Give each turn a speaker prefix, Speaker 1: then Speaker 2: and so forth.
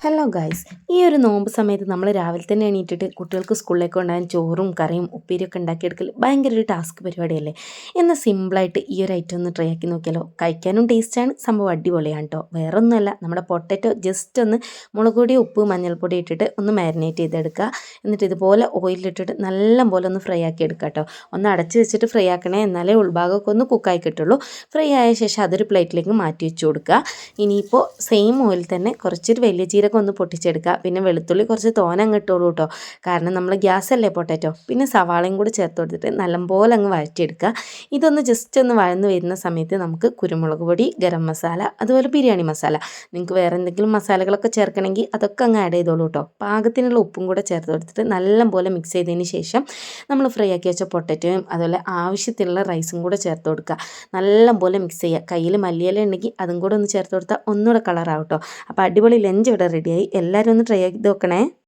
Speaker 1: Hello guys, ഈ ഒരു നോമ്പ് സമയത്ത് നമ്മൾ രാവിലെ തന്നെ എണീറ്റിട്ട് കുട്ടികൾക്ക് സ്കൂളിലേക്ക് കൊണ്ടുപോകാൻ ചോറും കറിയും ഉപ്പേരിയൊക്കെ ഉണ്ടാക്കിയെടുക്കൽ ഭയങ്കര ഒരു ടാസ്ക് പരിപാടിയല്ലേ. എന്നാൽ സിമ്പിളായിട്ട് ഈ ഒരു ഐറ്റം ഒന്ന് ട്രൈ ആക്കി നോക്കിയാലോ. കഴിക്കാനും ടേസ്റ്റാണ്, സംഭവം അടിപൊളിയാണ് കേട്ടോ. വേറെ ഒന്നുമല്ല, നമ്മുടെ പൊട്ടറ്റോ ജസ്റ്റ് ഒന്ന് മുളക് പൊടി ഉപ്പ് മഞ്ഞൾപ്പൊടി ഇട്ടിട്ട് ഒന്ന് മാരിനേറ്റ് ചെയ്തെടുക്കുക. എന്നിട്ട് ഇതുപോലെ ഓയിലിട്ടിട്ട് നല്ല പോലെ ഒന്ന് ഫ്രൈ ആക്കി എടുക്കുക കേട്ടോ. ഒന്ന് അടച്ച് വെച്ചിട്ട് ഫ്രൈ ആക്കണേ, എന്നാലേ ഉൾഭാഗമൊക്കെ ഒന്ന് കുക്കായി കിട്ടുള്ളൂ. ഫ്രൈ ആയ ശേഷം അതൊരു പ്ലേറ്റിലേക്ക് മാറ്റി വെച്ച് കൊടുക്കുക. ഇനിയിപ്പോൾ സെയിം ഓയിൽ തന്നെ കുറച്ചൊരു വലിയ ജീരകം ഒന്ന് പൊട്ടിച്ചെടുക്കുക. പിന്നെ വെളുത്തുള്ളി കുറച്ച് തോനെ ഇട്ടോളൂ കേട്ടോ, കാരണം നമ്മൾ ഗ്യാസ് അല്ലേ പൊട്ടാറ്റോ. പിന്നെ സവാളയും കൂടി ചേർത്ത് കൊടുത്തിട്ട് നല്ലപോലെ അങ്ങ് വഴറ്റിയെടുക്കുക. ഇതൊന്ന് ജസ്റ്റ് ഒന്ന് വഴന്ന് വരുന്ന സമയത്ത് നമുക്ക് കുരുമുളക് പൊടി, ഗരം മസാല, അതുപോലെ ബിരിയാണി മസാല, നിങ്ങൾക്ക് വേറെ എന്തെങ്കിലും മസാലകളൊക്കെ ചേർക്കണമെങ്കിൽ അതൊക്കെ അങ്ങ് ആഡ് ചെയ്തോളൂ കേട്ടോ. പാകത്തിനുള്ള ഉപ്പും കൂടെ ചേർത്ത് കൊടുത്തിട്ട് നല്ലപോലെ മിക്സ് ചെയ്തതിന് ശേഷം നമ്മൾ ഫ്രൈ ആക്കി വെച്ച പൊട്ടറ്റോയും അതുപോലെ ആവശ്യത്തിലുള്ള റൈസും കൂടെ ചേർത്ത് കൊടുക്കുക. നല്ലപോലെ മിക്സ് ചെയ്യുക. കയ്യിൽ മല്ലിയില ഉണ്ടെങ്കിൽ അതും കൂടെ ഒന്ന് ചേർത്ത് കൊടുത്താൽ ഒന്നുകൂടെ കളറാവും കേട്ടോ. അപ്പോൾ അടിപൊളി ലഞ്ച് ഇവിടെ റെഡിയായി. എല്ലാവരും ഒന്ന് ട്രൈ ചെയ്ത് നോക്കണേ.